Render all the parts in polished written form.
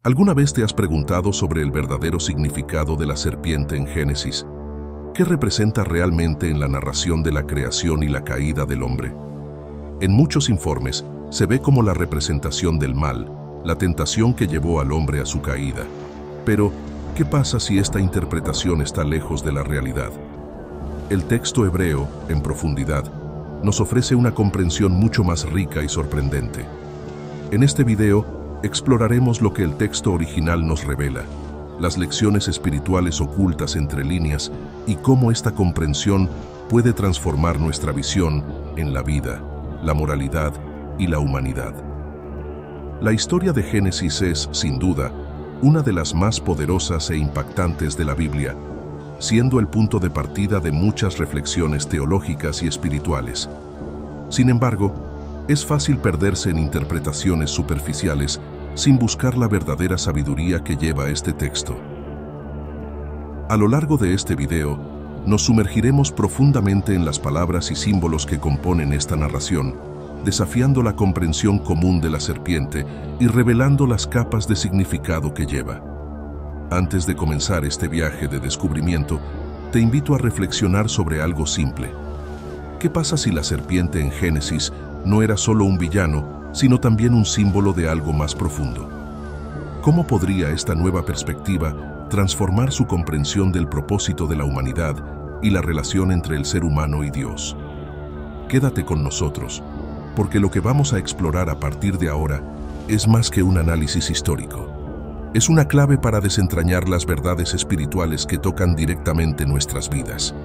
¿Alguna vez te has preguntado sobre el verdadero significado de la serpiente en Génesis? ¿Qué representa realmente en la narración de la creación y la caída del hombre? En muchos informes se ve como la representación del mal, la tentación que llevó al hombre a su caída. Pero, ¿qué pasa si esta interpretación está lejos de la realidad? El texto hebreo, en profundidad, nos ofrece una comprensión mucho más rica y sorprendente. En este video, exploraremos lo que el texto original nos revela, las lecciones espirituales ocultas entre líneas y cómo esta comprensión puede transformar nuestra visión en la vida, la moralidad y la humanidad. La historia de Génesis es, sin duda, una de las más poderosas e impactantes de la Biblia, siendo el punto de partida de muchas reflexiones teológicas y espirituales. Sin embargo, es fácil perderse en interpretaciones superficiales sin buscar la verdadera sabiduría que lleva este texto. A lo largo de este video, nos sumergiremos profundamente en las palabras y símbolos que componen esta narración, desafiando la comprensión común de la serpiente y revelando las capas de significado que lleva. Antes de comenzar este viaje de descubrimiento, te invito a reflexionar sobre algo simple. ¿Qué pasa si la serpiente en Génesis no era solo un villano, sino también un símbolo de algo más profundo? ¿Cómo podría esta nueva perspectiva transformar su comprensión del propósito de la humanidad y la relación entre el ser humano y Dios? Quédate con nosotros, porque lo que vamos a explorar a partir de ahora es más que un análisis histórico. Es una clave para desentrañar las verdades espirituales que tocan directamente nuestras vidas.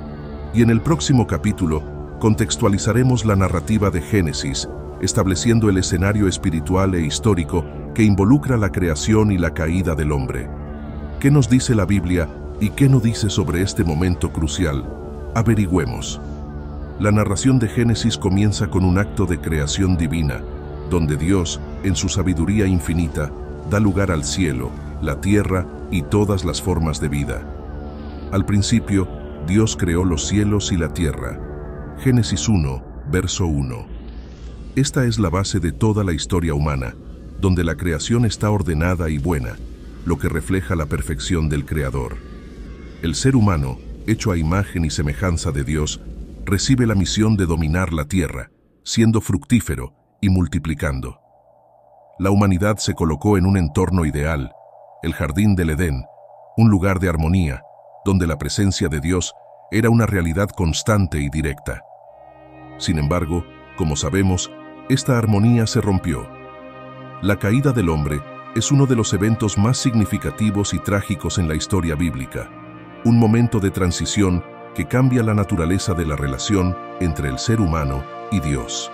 Y en el próximo capítulo, contextualizaremos la narrativa de Génesis, estableciendo el escenario espiritual e histórico que involucra la creación y la caída del hombre. ¿Qué nos dice la Biblia y qué no dice sobre este momento crucial? Averigüemos. La narración de Génesis comienza con un acto de creación divina, donde Dios, en su sabiduría infinita, da lugar al cielo, la tierra y todas las formas de vida. Al principio, Dios creó los cielos y la tierra. Génesis 1, verso 1. Esta es la base de toda la historia humana, donde la creación está ordenada y buena, lo que refleja la perfección del Creador. El ser humano, hecho a imagen y semejanza de Dios, recibe la misión de dominar la tierra, siendo fructífero y multiplicando. La humanidad se colocó en un entorno ideal, el jardín del Edén, un lugar de armonía, donde la presencia de Dios era una realidad constante y directa. Sin embargo, como sabemos, esta armonía se rompió. La caída del hombre es uno de los eventos más significativos y trágicos en la historia bíblica, un momento de transición que cambia la naturaleza de la relación entre el ser humano y Dios.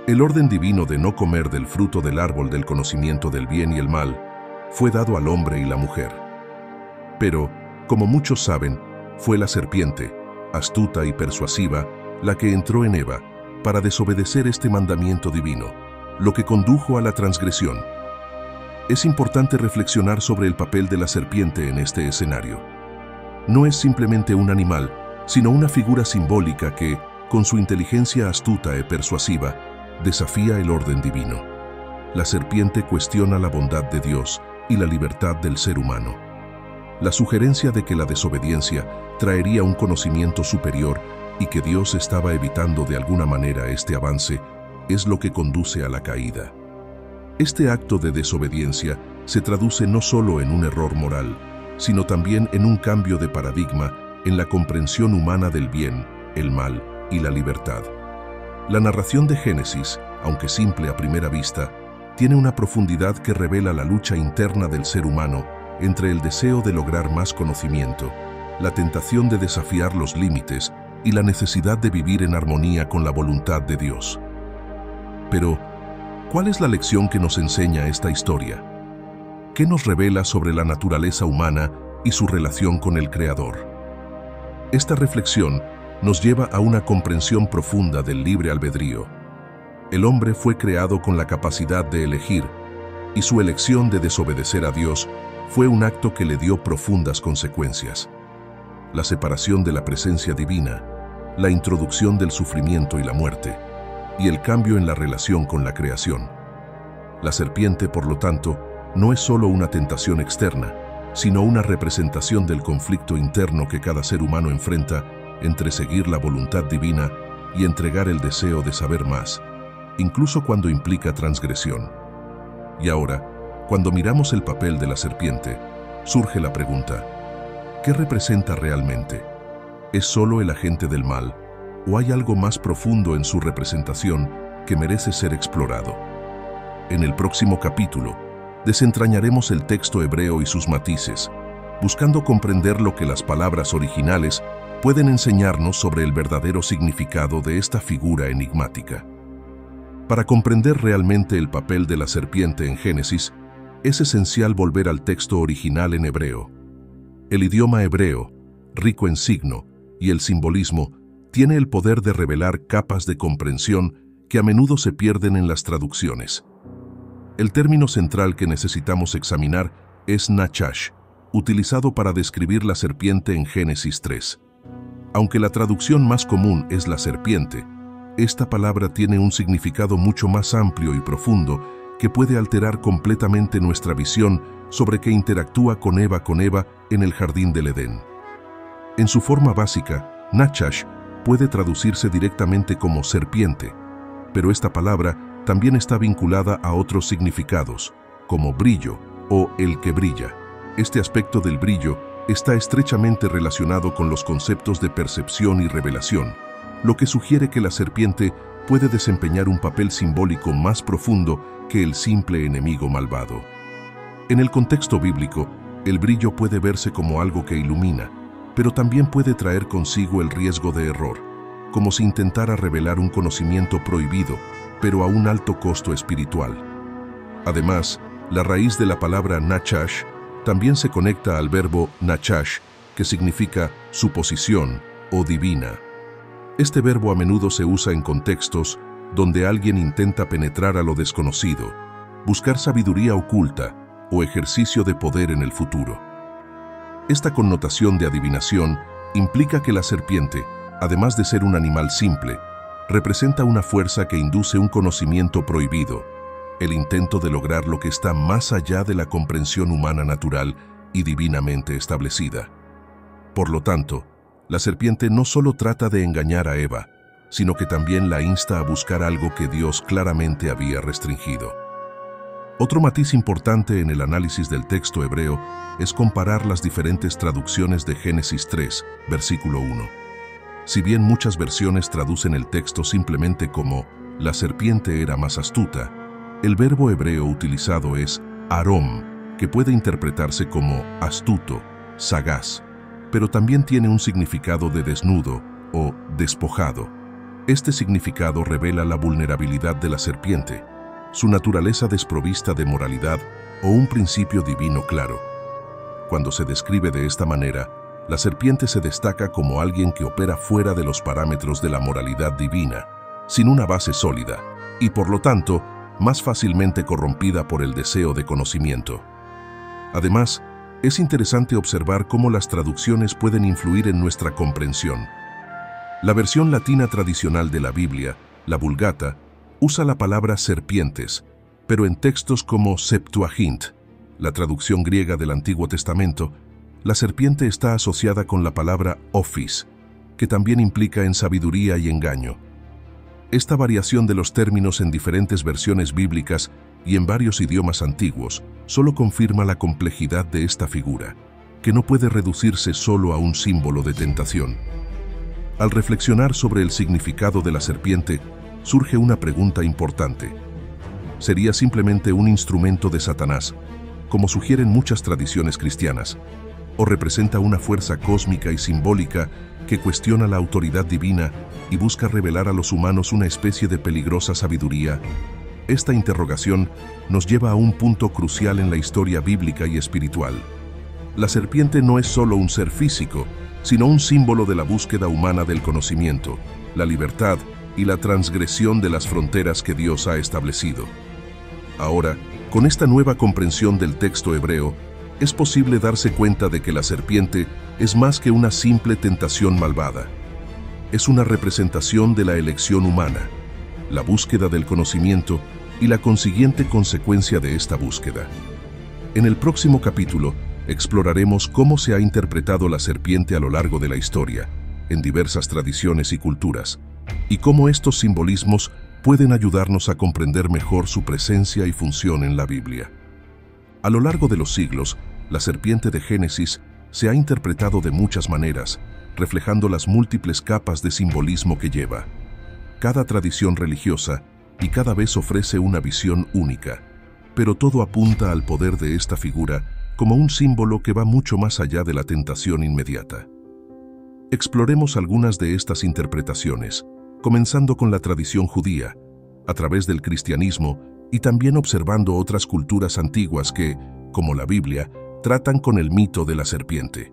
El orden divino de no comer del fruto del árbol del conocimiento del bien y el mal fue dado al hombre y la mujer. Pero, como muchos saben, fue la serpiente, astuta y persuasiva, la que entró en Eva para desobedecer este mandamiento divino, lo que condujo a la transgresión. Es importante reflexionar sobre el papel de la serpiente en este escenario. No es simplemente un animal, sino una figura simbólica que, con su inteligencia astuta y persuasiva, desafía el orden divino. La serpiente cuestiona la bondad de Dios y la libertad del ser humano. La sugerencia de que la desobediencia traería un conocimiento superior y que Dios estaba evitando de alguna manera este avance es lo que conduce a la caída. Este acto de desobediencia se traduce no solo en un error moral, sino también en un cambio de paradigma en la comprensión humana del bien, el mal y la libertad. La narración de Génesis, aunque simple a primera vista, tiene una profundidad que revela la lucha interna del ser humano entre el deseo de lograr más conocimiento, la tentación de desafiar los límites y la necesidad de vivir en armonía con la voluntad de Dios. Pero, ¿cuál es la lección que nos enseña esta historia? ¿Qué nos revela sobre la naturaleza humana y su relación con el Creador? Esta reflexión nos lleva a una comprensión profunda del libre albedrío. El hombre fue creado con la capacidad de elegir, y su elección de desobedecer a Dios fue un acto que le dio profundas consecuencias. La separación de la presencia divina, la introducción del sufrimiento y la muerte, y el cambio en la relación con la creación. La serpiente, por lo tanto, no es solo una tentación externa, sino una representación del conflicto interno que cada ser humano enfrenta entre seguir la voluntad divina y entregar el deseo de saber más, incluso cuando implica transgresión. Y ahora, cuando miramos el papel de la serpiente, surge la pregunta: ¿qué representa realmente? ¿Es solo el agente del mal, o hay algo más profundo en su representación que merece ser explorado? En el próximo capítulo, desentrañaremos el texto hebreo y sus matices, buscando comprender lo que las palabras originales pueden enseñarnos sobre el verdadero significado de esta figura enigmática. Para comprender realmente el papel de la serpiente en Génesis, es esencial volver al texto original en hebreo. El idioma hebreo, rico en signo y el simbolismo, tiene el poder de revelar capas de comprensión que a menudo se pierden en las traducciones. El término central que necesitamos examinar es Nachash, utilizado para describir la serpiente en Génesis 3. Aunque la traducción más común es la serpiente, esta palabra tiene un significado mucho más amplio y profundo que puede alterar completamente nuestra visión sobre qué interactúa con Eva en el jardín del Edén. En su forma básica, Nachash puede traducirse directamente como serpiente, pero esta palabra también está vinculada a otros significados, como brillo o el que brilla. Este aspecto del brillo está estrechamente relacionado con los conceptos de percepción y revelación, lo que sugiere que la serpiente puede desempeñar un papel simbólico más profundo que el simple enemigo malvado. En el contexto bíblico, el brillo puede verse como algo que ilumina, pero también puede traer consigo el riesgo de error, como si intentara revelar un conocimiento prohibido, pero a un alto costo espiritual. Además, la raíz de la palabra Nachash también se conecta al verbo Nachash, que significa suposición o divina. Este verbo a menudo se usa en contextos donde alguien intenta penetrar a lo desconocido, buscar sabiduría oculta o ejercicio de poder en el futuro. Esta connotación de adivinación implica que la serpiente, además de ser un animal simple, representa una fuerza que induce un conocimiento prohibido, el intento de lograr lo que está más allá de la comprensión humana natural y divinamente establecida. Por lo tanto, la serpiente no solo trata de engañar a Eva, sino que también la insta a buscar algo que Dios claramente había restringido. Otro matiz importante en el análisis del texto hebreo es comparar las diferentes traducciones de Génesis 3, versículo 1. Si bien muchas versiones traducen el texto simplemente como «la serpiente era más astuta», el verbo hebreo utilizado es arom, que puede interpretarse como astuto, sagaz, pero también tiene un significado de desnudo o despojado. Este significado revela la vulnerabilidad de la serpiente, su naturaleza desprovista de moralidad o un principio divino claro. Cuando se describe de esta manera, la serpiente se destaca como alguien que opera fuera de los parámetros de la moralidad divina, sin una base sólida, y por lo tanto, más fácilmente corrompida por el deseo de conocimiento. Además, es interesante observar cómo las traducciones pueden influir en nuestra comprensión. La versión latina tradicional de la Biblia, la Vulgata, usa la palabra serpientes, pero en textos como Septuagint, la traducción griega del Antiguo Testamento, la serpiente está asociada con la palabra ophis, que también implica en sabiduría y engaño. Esta variación de los términos en diferentes versiones bíblicas y en varios idiomas antiguos solo confirma la complejidad de esta figura, que no puede reducirse solo a un símbolo de tentación. Al reflexionar sobre el significado de la serpiente, surge una pregunta importante. ¿Sería simplemente un instrumento de Satanás, como sugieren muchas tradiciones cristianas, o representa una fuerza cósmica y simbólica que cuestiona la autoridad divina y busca revelar a los humanos una especie de peligrosa sabiduría? Esta interrogación nos lleva a un punto crucial en la historia bíblica y espiritual. La serpiente no es solo un ser físico, sino un símbolo de la búsqueda humana del conocimiento, la libertad y la transgresión de las fronteras que Dios ha establecido. Ahora, con esta nueva comprensión del texto hebreo, es posible darse cuenta de que la serpiente es más que una simple tentación malvada. Es una representación de la elección humana, la búsqueda del conocimiento y la consiguiente consecuencia de esta búsqueda. En el próximo capítulo, exploraremos cómo se ha interpretado la serpiente a lo largo de la historia, en diversas tradiciones y culturas, y cómo estos simbolismos pueden ayudarnos a comprender mejor su presencia y función en la Biblia. A lo largo de los siglos, la serpiente de Génesis se ha interpretado de muchas maneras, reflejando las múltiples capas de simbolismo que lleva. Cada tradición religiosa y cada vez ofrece una visión única, pero todo apunta al poder de esta figura como un símbolo que va mucho más allá de la tentación inmediata. Exploremos algunas de estas interpretaciones, comenzando con la tradición judía, a través del cristianismo y también observando otras culturas antiguas que, como la Biblia, tratan con el mito de la serpiente.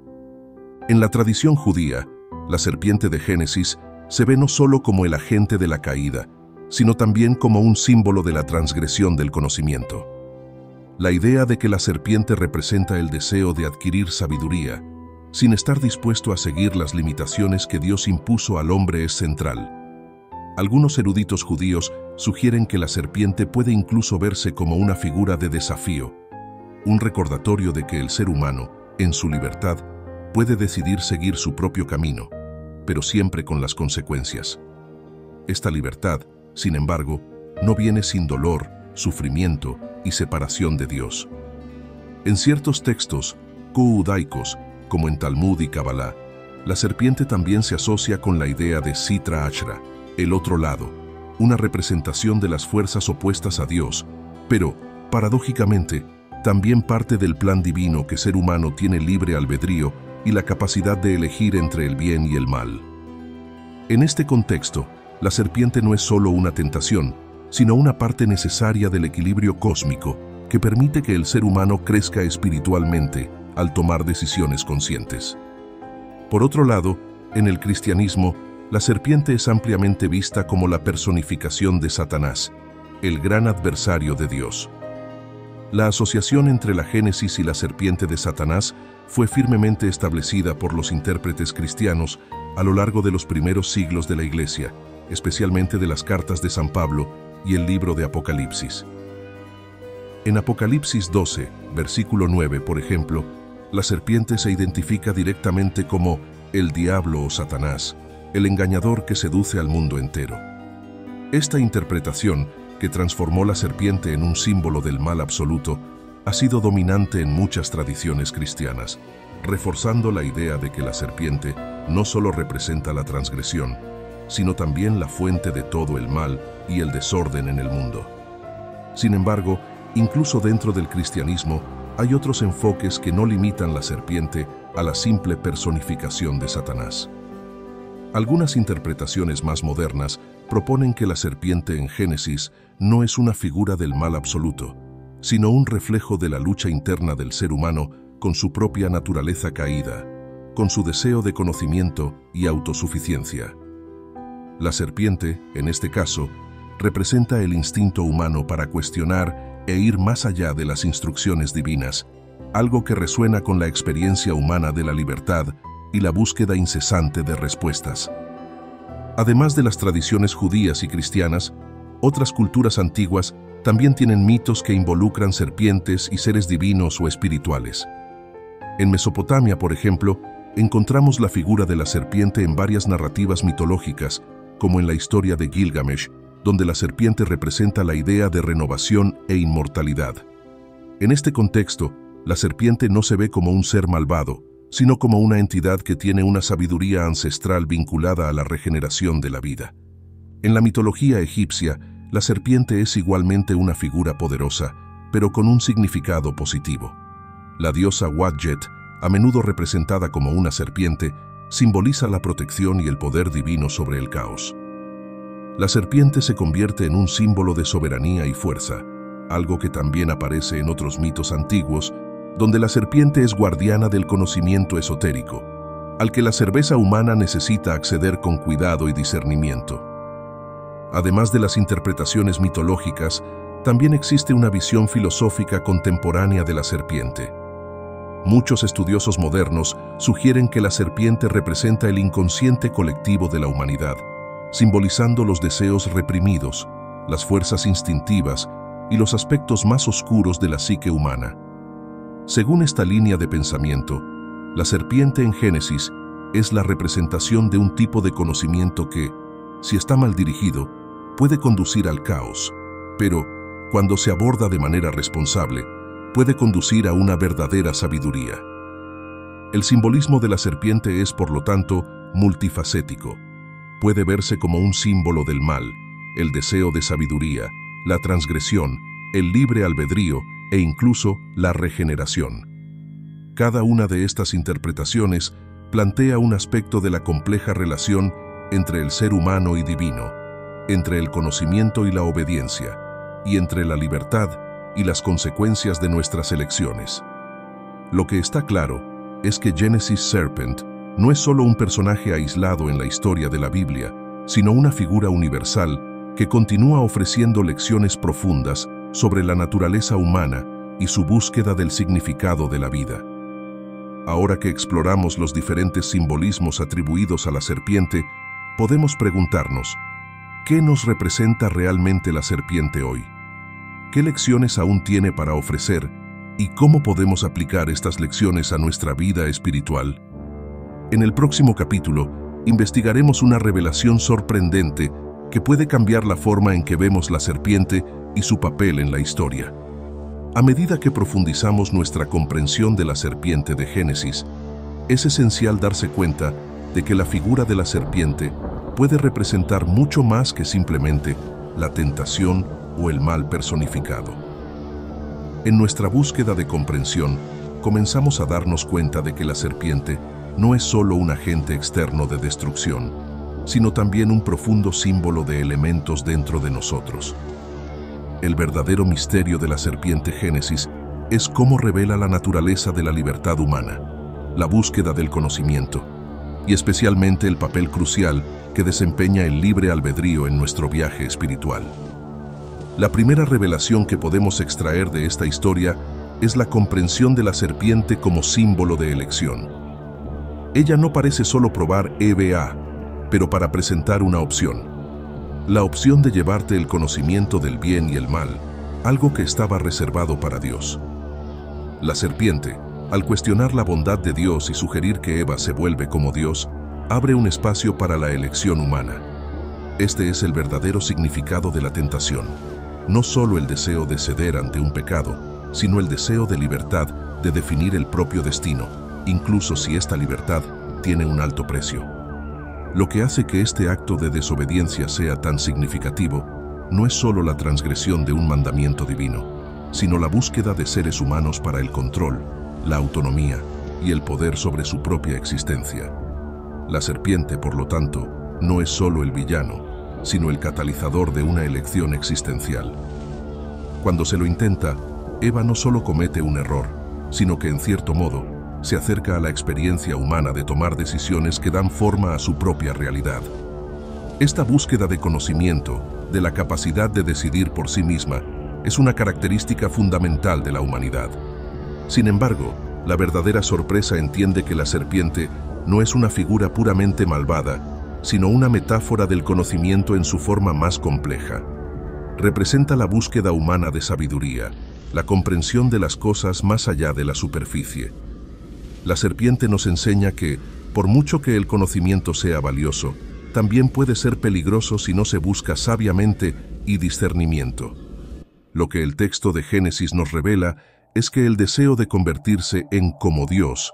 En la tradición judía, la serpiente de Génesis se ve no solo como el agente de la caída, sino también como un símbolo de la transgresión del conocimiento. La idea de que la serpiente representa el deseo de adquirir sabiduría, sin estar dispuesto a seguir las limitaciones que Dios impuso al hombre, es central. Algunos eruditos judíos sugieren que la serpiente puede incluso verse como una figura de desafío, un recordatorio de que el ser humano, en su libertad, puede decidir seguir su propio camino, pero siempre con las consecuencias. Esta libertad, sin embargo, no viene sin dolor, sufrimiento y separación de Dios. En ciertos textos judaicos, como en Talmud y Kabbalah, la serpiente también se asocia con la idea de Sitra Achra, el otro lado, una representación de las fuerzas opuestas a Dios, pero, paradójicamente, también parte del plan divino que ser humano tiene libre albedrío y la capacidad de elegir entre el bien y el mal. En este contexto, la serpiente no es solo una tentación, sino una parte necesaria del equilibrio cósmico que permite que el ser humano crezca espiritualmente al tomar decisiones conscientes. Por otro lado, en el cristianismo, la serpiente es ampliamente vista como la personificación de Satanás, el gran adversario de Dios. La asociación entre la Génesis y la serpiente de Satanás fue firmemente establecida por los intérpretes cristianos a lo largo de los primeros siglos de la Iglesia, especialmente de las cartas de San Pablo y el libro de Apocalipsis. En Apocalipsis 12, versículo 9, por ejemplo, la serpiente se identifica directamente como el diablo o Satanás, el engañador que seduce al mundo entero. Esta interpretación, que transformó la serpiente en un símbolo del mal absoluto, ha sido dominante en muchas tradiciones cristianas, reforzando la idea de que la serpiente no solo representa la transgresión, sino también la fuente de todo el mal y el desorden en el mundo. Sin embargo, incluso dentro del cristianismo, hay otros enfoques que no limitan la serpiente a la simple personificación de Satanás. Algunas interpretaciones más modernas proponen que la serpiente en Génesis no es una figura del mal absoluto, sino un reflejo de la lucha interna del ser humano con su propia naturaleza caída, con su deseo de conocimiento y autosuficiencia. La serpiente, en este caso, representa el instinto humano para cuestionar e ir más allá de las instrucciones divinas, algo que resuena con la experiencia humana de la libertad y la búsqueda incesante de respuestas. Además de las tradiciones judías y cristianas, otras culturas antiguas también tienen mitos que involucran serpientes y seres divinos o espirituales. En Mesopotamia, por ejemplo, encontramos la figura de la serpiente en varias narrativas mitológicas, como en la historia de Gilgamesh, donde la serpiente representa la idea de renovación e inmortalidad. En este contexto, la serpiente no se ve como un ser malvado, sino como una entidad que tiene una sabiduría ancestral vinculada a la regeneración de la vida. En la mitología egipcia, la serpiente es igualmente una figura poderosa, pero con un significado positivo. La diosa Wadjet, a menudo representada como una serpiente, simboliza la protección y el poder divino sobre el caos. La serpiente se convierte en un símbolo de soberanía y fuerza, algo que también aparece en otros mitos antiguos, donde la serpiente es guardiana del conocimiento esotérico, al que la cerveza humana necesita acceder con cuidado y discernimiento. Además de las interpretaciones mitológicas, también existe una visión filosófica contemporánea de la serpiente. Muchos estudiosos modernos sugieren que la serpiente representa el inconsciente colectivo de la humanidad, simbolizando los deseos reprimidos, las fuerzas instintivas y los aspectos más oscuros de la psique humana. Según esta línea de pensamiento, la serpiente en Génesis es la representación de un tipo de conocimiento que, si está mal dirigido, puede conducir al caos, pero, cuando se aborda de manera responsable, puede conducir a una verdadera sabiduría. El simbolismo de la serpiente es, por lo tanto, multifacético. Puede verse como un símbolo del mal, el deseo de sabiduría, la transgresión, el libre albedrío e incluso la regeneración. Cada una de estas interpretaciones plantea un aspecto de la compleja relación entre el ser humano y divino, entre el conocimiento y la obediencia, y entre la libertad y las consecuencias de nuestras elecciones. Lo que está claro es que Genesis Serpent no es solo un personaje aislado en la historia de la Biblia, sino una figura universal que continúa ofreciendo lecciones profundas sobre la naturaleza humana y su búsqueda del significado de la vida. Ahora que exploramos los diferentes simbolismos atribuidos a la serpiente, podemos preguntarnos, ¿qué nos representa realmente la serpiente hoy? ¿Qué lecciones aún tiene para ofrecer y cómo podemos aplicar estas lecciones a nuestra vida espiritual? En el próximo capítulo, investigaremos una revelación sorprendente que puede cambiar la forma en que vemos la serpiente y su papel en la historia. A medida que profundizamos nuestra comprensión de la serpiente de Génesis, es esencial darse cuenta de que la figura de la serpiente puede representar mucho más que simplemente la tentación o el mal personificado. En nuestra búsqueda de comprensión, comenzamos a darnos cuenta de que la serpiente no es solo un agente externo de destrucción, sino también un profundo símbolo de elementos dentro de nosotros. El verdadero misterio de la serpiente Génesis es cómo revela la naturaleza de la libertad humana, la búsqueda del conocimiento, y especialmente el papel crucial que desempeña el libre albedrío en nuestro viaje espiritual. La primera revelación que podemos extraer de esta historia es la comprensión de la serpiente como símbolo de elección. Ella no parece solo probar EVA, pero para presentar una opción. La opción de llevarte el conocimiento del bien y el mal, algo que estaba reservado para Dios. La serpiente, al cuestionar la bondad de Dios y sugerir que Eva se vuelve como Dios, abre un espacio para la elección humana. Este es el verdadero significado de la tentación. No solo el deseo de ceder ante un pecado, sino el deseo de libertad de definir el propio destino, incluso si esta libertad tiene un alto precio. Lo que hace que este acto de desobediencia sea tan significativo no es solo la transgresión de un mandamiento divino, sino la búsqueda de seres humanos para el control, la autonomía y el poder sobre su propia existencia. La serpiente, por lo tanto, no es solo el villano, sino el catalizador de una elección existencial. Cuando se lo intenta, Eva no solo comete un error, sino que en cierto modo se acerca a la experiencia humana de tomar decisiones que dan forma a su propia realidad. Esta búsqueda de conocimiento, de la capacidad de decidir por sí misma, es una característica fundamental de la humanidad. Sin embargo, la verdadera sorpresa entiende que la serpiente no es una figura puramente malvada, sino una metáfora del conocimiento en su forma más compleja. Representa la búsqueda humana de sabiduría, la comprensión de las cosas más allá de la superficie. La serpiente nos enseña que, por mucho que el conocimiento sea valioso, también puede ser peligroso si no se busca sabiamente y discernimiento. Lo que el texto de Génesis nos revela es que el deseo de convertirse en como Dios,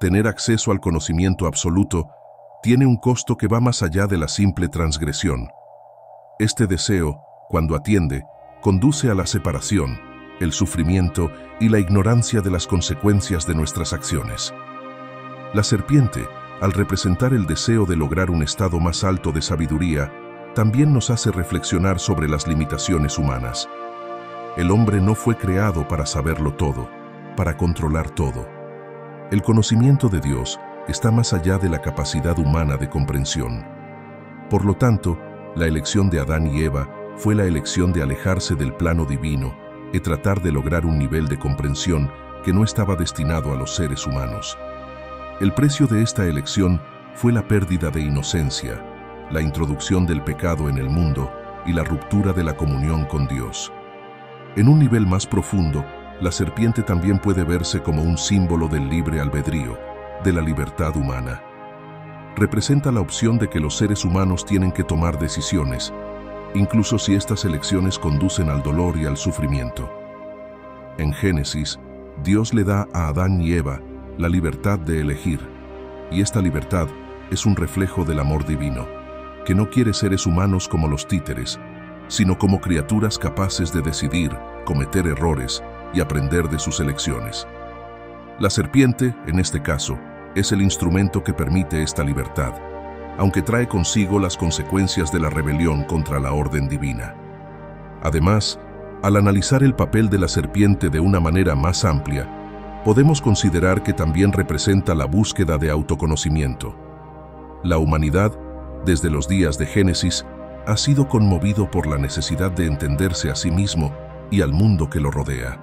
tener acceso al conocimiento absoluto, tiene un costo que va más allá de la simple transgresión. Este deseo, cuando atiende, conduce a la separación, el sufrimiento y la ignorancia de las consecuencias de nuestras acciones. La serpiente, al representar el deseo de lograr un estado más alto de sabiduría, también nos hace reflexionar sobre las limitaciones humanas. El hombre no fue creado para saberlo todo, para controlar todo. El conocimiento de Dios está más allá de la capacidad humana de comprensión. Por lo tanto, la elección de Adán y Eva fue la elección de alejarse del plano divino y tratar de lograr un nivel de comprensión que no estaba destinado a los seres humanos. El precio de esta elección fue la pérdida de inocencia, la introducción del pecado en el mundo y la ruptura de la comunión con Dios. En un nivel más profundo, la serpiente también puede verse como un símbolo del libre albedrío, de la libertad humana. Representa la opción de que los seres humanos tienen que tomar decisiones, incluso si estas elecciones conducen al dolor y al sufrimiento. En Génesis, Dios le da a Adán y Eva la libertad de elegir, y esta libertad es un reflejo del amor divino, que no quiere seres humanos como los títeres, sino como criaturas capaces de decidir, cometer errores y aprender de sus elecciones. La serpiente, en este caso, es el instrumento que permite esta libertad, aunque trae consigo las consecuencias de la rebelión contra la orden divina. Además, al analizar el papel de la serpiente de una manera más amplia, podemos considerar que también representa la búsqueda de autoconocimiento. La humanidad, desde los días de Génesis, ha sido conmovido por la necesidad de entenderse a sí mismo y al mundo que lo rodea.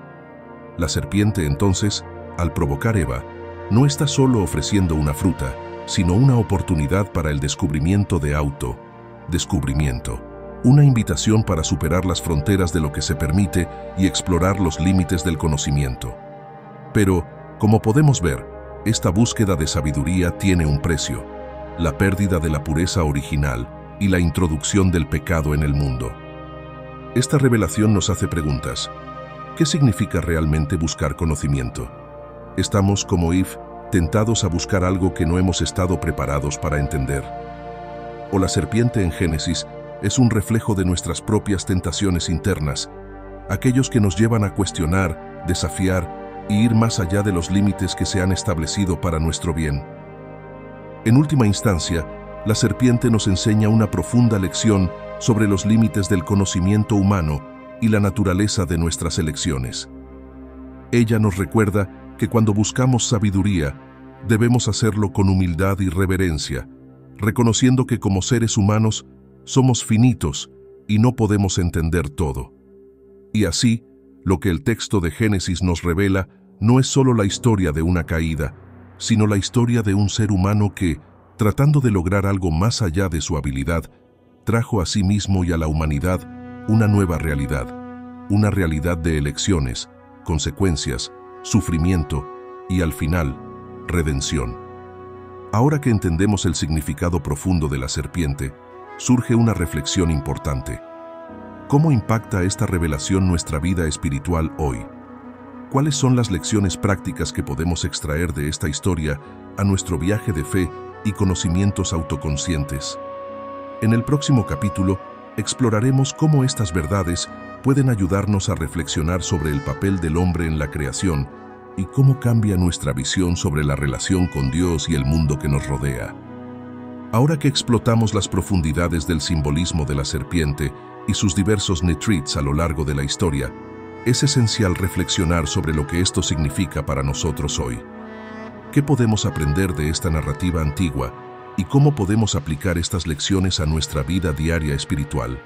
La serpiente, entonces, al provocar Eva, no está solo ofreciendo una fruta, sino una oportunidad para el descubrimiento de autodescubrimiento, una invitación para superar las fronteras de lo que se permite y explorar los límites del conocimiento. Pero, como podemos ver, esta búsqueda de sabiduría tiene un precio: la pérdida de la pureza original y la introducción del pecado en el mundo. Esta revelación nos hace preguntas. ¿Qué significa realmente buscar conocimiento? Estamos, como Eve, tentados a buscar algo que no hemos estado preparados para entender. O la serpiente en Génesis es un reflejo de nuestras propias tentaciones internas, aquellos que nos llevan a cuestionar, desafiar y ir más allá de los límites que se han establecido para nuestro bien. En última instancia, la serpiente nos enseña una profunda lección sobre los límites del conocimiento humano y la naturaleza de nuestras elecciones. Ella nos recuerda que cuando buscamos sabiduría, debemos hacerlo con humildad y reverencia, reconociendo que como seres humanos somos finitos y no podemos entender todo. Y así, lo que el texto de Génesis nos revela no es solo la historia de una caída, sino la historia de un ser humano que, tratando de lograr algo más allá de su habilidad, trajo a sí mismo y a la humanidad una nueva realidad, una realidad de elecciones, consecuencias, sufrimiento y, al final, redención. Ahora que entendemos el significado profundo de la serpiente, surge una reflexión importante. ¿Cómo impacta esta revelación nuestra vida espiritual hoy? ¿Cuáles son las lecciones prácticas que podemos extraer de esta historia a nuestro viaje de fe y conocimientos autoconscientes? En el próximo capítulo, exploraremos cómo estas verdades pueden ayudarnos a reflexionar sobre el papel del hombre en la creación y cómo cambia nuestra visión sobre la relación con Dios y el mundo que nos rodea. Ahora que explotamos las profundidades del simbolismo de la serpiente y sus diversos nitrites a lo largo de la historia, es esencial reflexionar sobre lo que esto significa para nosotros hoy. ¿Qué podemos aprender de esta narrativa antigua y cómo podemos aplicar estas lecciones a nuestra vida diaria espiritual?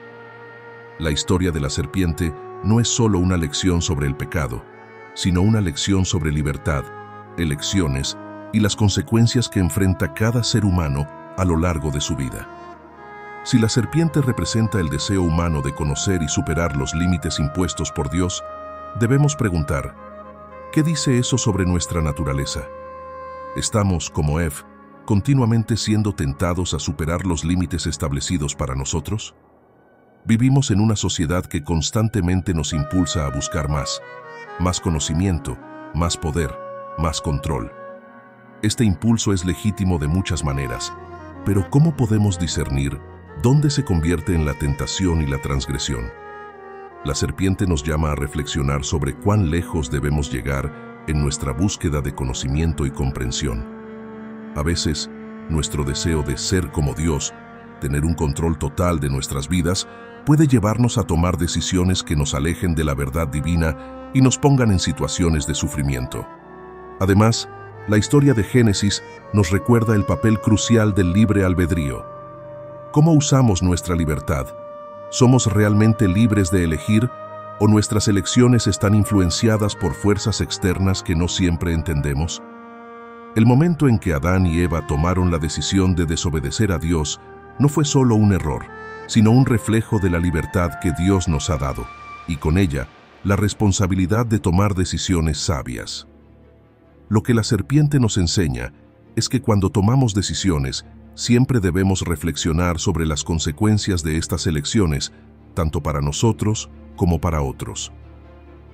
La historia de la serpiente no es solo una lección sobre el pecado, sino una lección sobre libertad, elecciones y las consecuencias que enfrenta cada ser humano a lo largo de su vida. Si la serpiente representa el deseo humano de conocer y superar los límites impuestos por Dios, debemos preguntar, ¿qué dice eso sobre nuestra naturaleza? ¿Estamos, como Eve, continuamente siendo tentados a superar los límites establecidos para nosotros? Vivimos en una sociedad que constantemente nos impulsa a buscar más conocimiento, más poder, más control. Este impulso es legítimo de muchas maneras, pero ¿cómo podemos discernir dónde se convierte en la tentación y la transgresión? La serpiente nos llama a reflexionar sobre cuán lejos debemos llegar en nuestra búsqueda de conocimiento y comprensión. A veces, nuestro deseo de ser como Dios, tener un control total de nuestras vidas, puede llevarnos a tomar decisiones que nos alejen de la verdad divina y nos pongan en situaciones de sufrimiento. Además, la historia de Génesis nos recuerda el papel crucial del libre albedrío. ¿Cómo usamos nuestra libertad? ¿Somos realmente libres de elegir o nuestras elecciones están influenciadas por fuerzas externas que no siempre entendemos? El momento en que Adán y Eva tomaron la decisión de desobedecer a Dios no fue solo un error, sino un reflejo de la libertad que Dios nos ha dado, y con ella, la responsabilidad de tomar decisiones sabias. Lo que la serpiente nos enseña es que cuando tomamos decisiones, siempre debemos reflexionar sobre las consecuencias de estas elecciones, tanto para nosotros como para otros.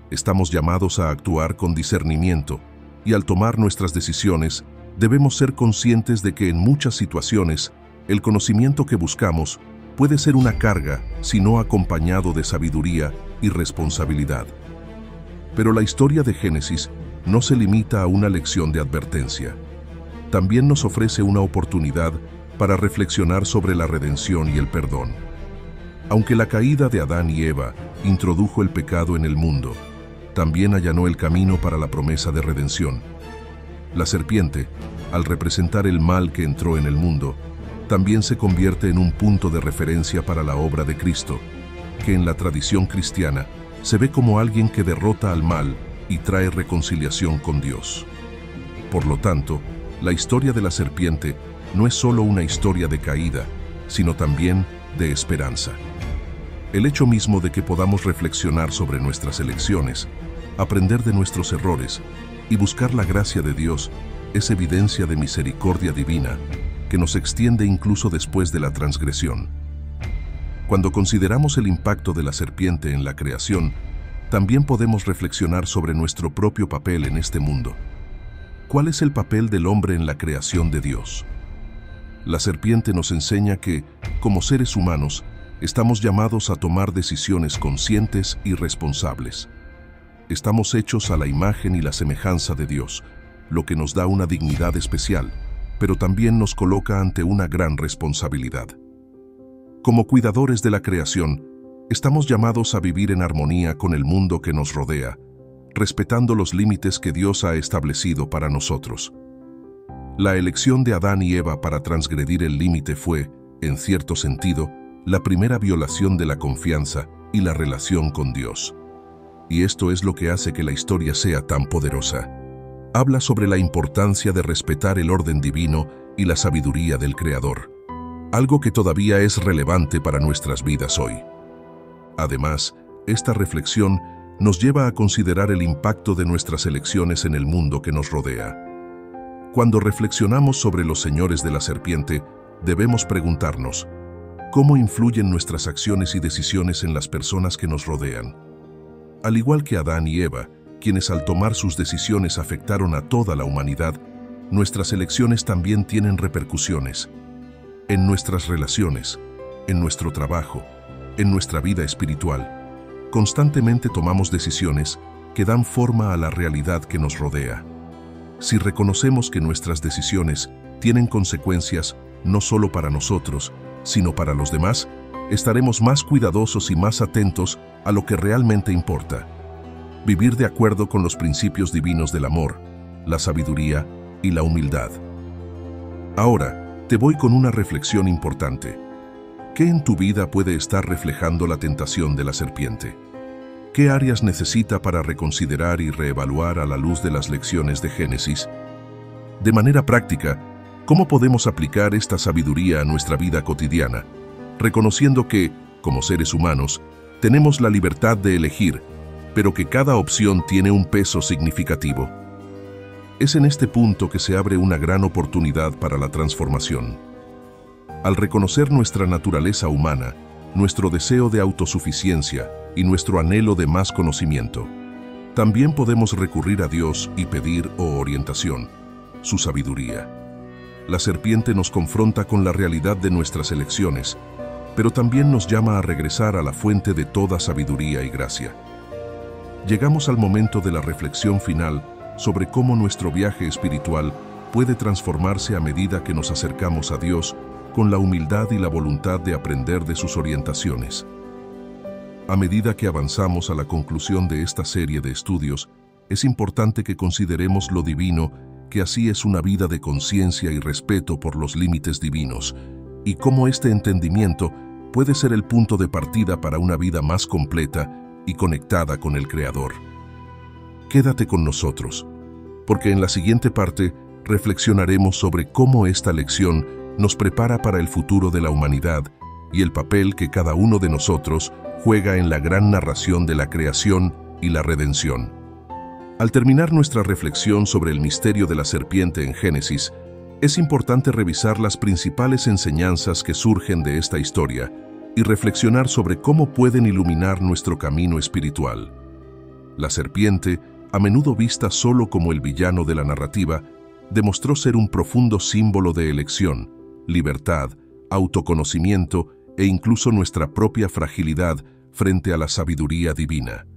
Estamos llamados a actuar con discernimiento, y al tomar nuestras decisiones, debemos ser conscientes de que en muchas situaciones, el conocimiento que buscamos puede ser una carga si no acompañado de sabiduría y responsabilidad. Pero la historia de Génesis no se limita a una lección de advertencia. También nos ofrece una oportunidad para reflexionar sobre la redención y el perdón. Aunque la caída de Adán y Eva introdujo el pecado en el mundo, también allanó el camino para la promesa de redención. La serpiente, al representar el mal que entró en el mundo, también se convierte en un punto de referencia para la obra de Cristo, que en la tradición cristiana se ve como alguien que derrota al mal y trae reconciliación con Dios. Por lo tanto, la historia de la serpiente no es solo una historia de caída, sino también de esperanza. El hecho mismo de que podamos reflexionar sobre nuestras elecciones, aprender de nuestros errores y buscar la gracia de Dios es evidencia de misericordia divina que nos extiende incluso después de la transgresión. Cuando consideramos el impacto de la serpiente en la creación, también podemos reflexionar sobre nuestro propio papel en este mundo. ¿Cuál es el papel del hombre en la creación de Dios? La serpiente nos enseña que, como seres humanos, estamos llamados a tomar decisiones conscientes y responsables. Estamos hechos a la imagen y la semejanza de Dios, lo que nos da una dignidad especial, pero también nos coloca ante una gran responsabilidad. Como cuidadores de la creación, estamos llamados a vivir en armonía con el mundo que nos rodea, respetando los límites que Dios ha establecido para nosotros. La elección de Adán y Eva para transgredir el límite fue, en cierto sentido, la primera violación de la confianza y la relación con Dios. Y esto es lo que hace que la historia sea tan poderosa. Habla sobre la importancia de respetar el orden divino y la sabiduría del Creador, algo que todavía es relevante para nuestras vidas hoy. Además, esta reflexión nos lleva a considerar el impacto de nuestras elecciones en el mundo que nos rodea. Cuando reflexionamos sobre los señores de la serpiente, debemos preguntarnos, ¿cómo influyen nuestras acciones y decisiones en las personas que nos rodean? Al igual que Adán y Eva, quienes al tomar sus decisiones afectaron a toda la humanidad, nuestras elecciones también tienen repercusiones en nuestras relaciones, en nuestro trabajo, en nuestra vida espiritual. Constantemente tomamos decisiones que dan forma a la realidad que nos rodea. Si reconocemos que nuestras decisiones tienen consecuencias no solo para nosotros, sino para los demás, estaremos más cuidadosos y más atentos a lo que realmente importa. Vivir de acuerdo con los principios divinos del amor, la sabiduría y la humildad. Ahora, te voy con una reflexión importante. ¿Qué en tu vida puede estar reflejando la tentación de la serpiente? ¿Qué áreas necesita para reconsiderar y reevaluar a la luz de las lecciones de Génesis? De manera práctica, ¿cómo podemos aplicar esta sabiduría a nuestra vida cotidiana, reconociendo que, como seres humanos, tenemos la libertad de elegir, pero que cada opción tiene un peso significativo? Es en este punto que se abre una gran oportunidad para la transformación. Al reconocer nuestra naturaleza humana, nuestro deseo de autosuficiencia y nuestro anhelo de más conocimiento, también podemos recurrir a Dios y pedir orientación, su sabiduría. La serpiente nos confronta con la realidad de nuestras elecciones, pero también nos llama a regresar a la fuente de toda sabiduría y gracia. Llegamos al momento de la reflexión final sobre cómo nuestro viaje espiritual puede transformarse a medida que nos acercamos a Dios con la humildad y la voluntad de aprender de sus orientaciones. A medida que avanzamos a la conclusión de esta serie de estudios, es importante que consideremos lo divino, que así es una vida de conciencia y respeto por los límites divinos, y cómo este entendimiento puede ser el punto de partida para una vida más completa y conectada con el Creador. Quédate con nosotros, porque en la siguiente parte reflexionaremos sobre cómo esta lección nos prepara para el futuro de la humanidad y el papel que cada uno de nosotros juega en la gran narración de la creación y la redención. Al terminar nuestra reflexión sobre el misterio de la serpiente en Génesis, es importante revisar las principales enseñanzas que surgen de esta historia y reflexionar sobre cómo pueden iluminar nuestro camino espiritual. La serpiente, a menudo vista solo como el villano de la narrativa, demostró ser un profundo símbolo de elección, libertad, autoconocimiento e incluso nuestra propia fragilidad frente a la sabiduría divina.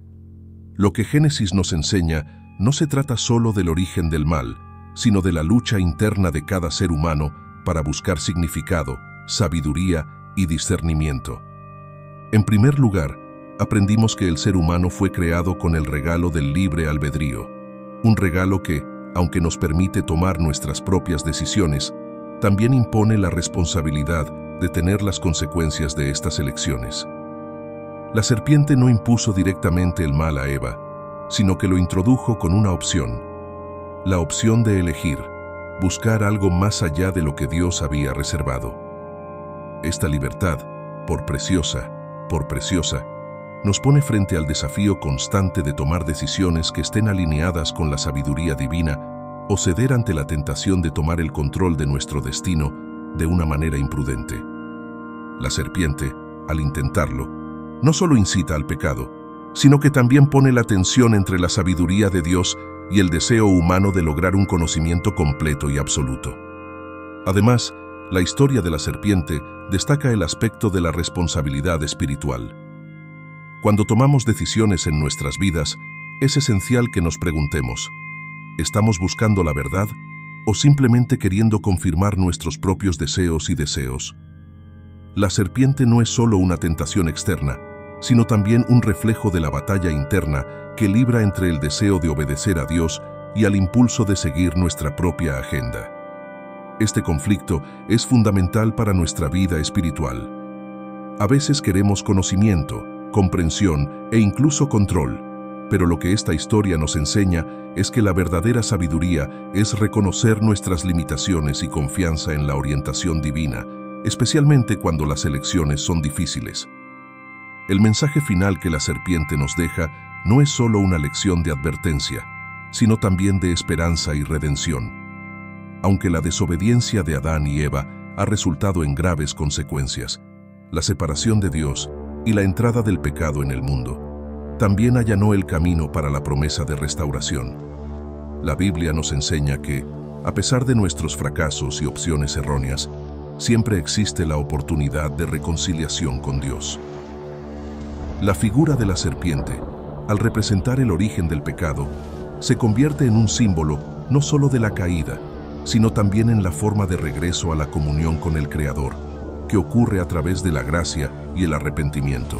Lo que Génesis nos enseña no se trata solo del origen del mal, sino de la lucha interna de cada ser humano para buscar significado, sabiduría y discernimiento. En primer lugar, aprendimos que el ser humano fue creado con el regalo del libre albedrío, un regalo que, aunque nos permite tomar nuestras propias decisiones, también impone la responsabilidad de tener las consecuencias de estas elecciones. La serpiente no impuso directamente el mal a Eva, sino que lo introdujo con una opción, la opción de elegir, buscar algo más allá de lo que Dios había reservado. Esta libertad, por preciosa, nos pone frente al desafío constante de tomar decisiones que estén alineadas con la sabiduría divina o ceder ante la tentación de tomar el control de nuestro destino de una manera imprudente. La serpiente, al intentarlo, no solo incita al pecado, sino que también pone la tensión entre la sabiduría de Dios y el deseo humano de lograr un conocimiento completo y absoluto. Además, la historia de la serpiente destaca el aspecto de la responsabilidad espiritual. Cuando tomamos decisiones en nuestras vidas, es esencial que nos preguntemos, ¿estamos buscando la verdad o simplemente queriendo confirmar nuestros propios deseos y deseos? La serpiente no es solo una tentación externa, sino también un reflejo de la batalla interna que libra entre el deseo de obedecer a Dios y al impulso de seguir nuestra propia agenda. Este conflicto es fundamental para nuestra vida espiritual. A veces queremos conocimiento, comprensión e incluso control, pero lo que esta historia nos enseña es que la verdadera sabiduría es reconocer nuestras limitaciones y confianza en la orientación divina, especialmente cuando las elecciones son difíciles. El mensaje final que la serpiente nos deja no es solo una lección de advertencia, sino también de esperanza y redención. Aunque la desobediencia de Adán y Eva ha resultado en graves consecuencias, la separación de Dios y la entrada del pecado en el mundo también allanó el camino para la promesa de restauración. La Biblia nos enseña que, a pesar de nuestros fracasos y opciones erróneas, siempre existe la oportunidad de reconciliación con Dios. La figura de la serpiente, al representar el origen del pecado, se convierte en un símbolo no solo de la caída, sino también en la forma de regreso a la comunión con el Creador, que ocurre a través de la gracia y el arrepentimiento.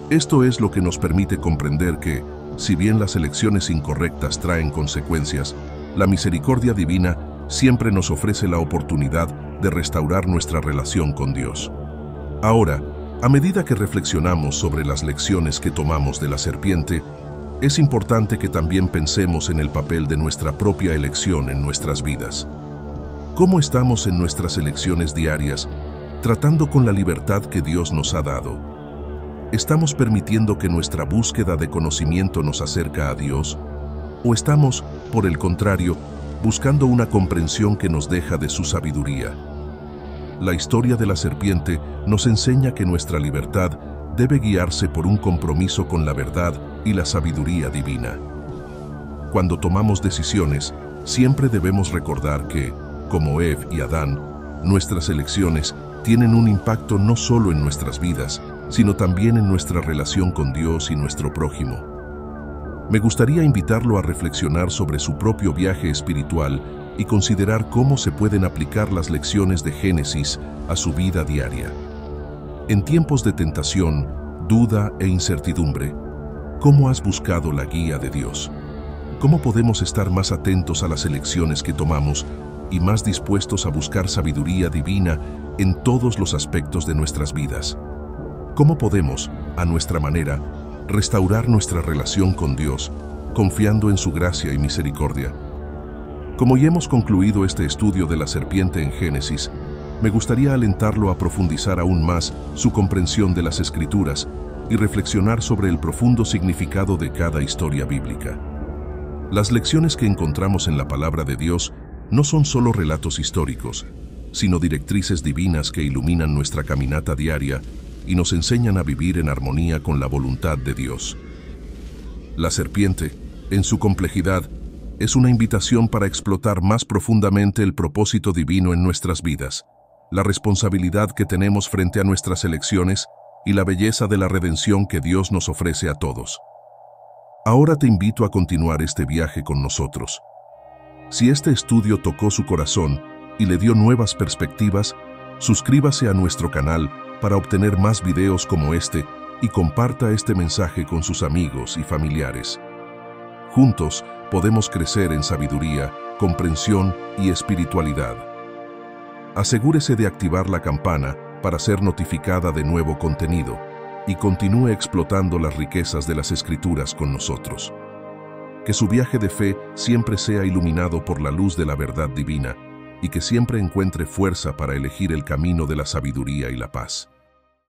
Esto es lo que nos permite comprender que, si bien las elecciones incorrectas traen consecuencias, la misericordia divina siempre nos ofrece la oportunidad de restaurar nuestra relación con Dios. Ahora, a medida que reflexionamos sobre las lecciones que tomamos de la serpiente, es importante que también pensemos en el papel de nuestra propia elección en nuestras vidas. ¿Cómo estamos en nuestras elecciones diarias, tratando con la libertad que Dios nos ha dado? ¿Estamos permitiendo que nuestra búsqueda de conocimiento nos acerque a Dios? ¿O estamos, por el contrario, buscando una comprensión que nos deja de su sabiduría? La historia de la serpiente nos enseña que nuestra libertad debe guiarse por un compromiso con la verdad y la sabiduría divina. Cuando tomamos decisiones, siempre debemos recordar que, como Eve y Adán, nuestras elecciones tienen un impacto no solo en nuestras vidas, sino también en nuestra relación con Dios y nuestro prójimo. Me gustaría invitarlo a reflexionar sobre su propio viaje espiritual y considerar cómo se pueden aplicar las lecciones de Génesis a su vida diaria. En tiempos de tentación, duda e incertidumbre, ¿cómo has buscado la guía de Dios? ¿Cómo podemos estar más atentos a las elecciones que tomamos y más dispuestos a buscar sabiduría divina en todos los aspectos de nuestras vidas? ¿Cómo podemos, a nuestra manera, restaurar nuestra relación con Dios, confiando en su gracia y misericordia? Como ya hemos concluido este estudio de la serpiente en Génesis, me gustaría alentarlo a profundizar aún más su comprensión de las Escrituras y reflexionar sobre el profundo significado de cada historia bíblica. Las lecciones que encontramos en la palabra de Dios no son solo relatos históricos, sino directrices divinas que iluminan nuestra caminata diaria y nos enseñan a vivir en armonía con la voluntad de Dios. La serpiente, en su complejidad, es una invitación para explotar más profundamente el propósito divino en nuestras vidas, la responsabilidad que tenemos frente a nuestras elecciones y la belleza de la redención que Dios nos ofrece a todos. Ahora te invito a continuar este viaje con nosotros. Si este estudio tocó su corazón y le dio nuevas perspectivas, suscríbase a nuestro canal para obtener más videos como este y comparta este mensaje con sus amigos y familiares. Juntos podemos crecer en sabiduría, comprensión y espiritualidad. Asegúrese de activar la campana para ser notificada de nuevo contenido y continúe explotando las riquezas de las Escrituras con nosotros. Que su viaje de fe siempre sea iluminado por la luz de la verdad divina y que siempre encuentre fuerza para elegir el camino de la sabiduría y la paz.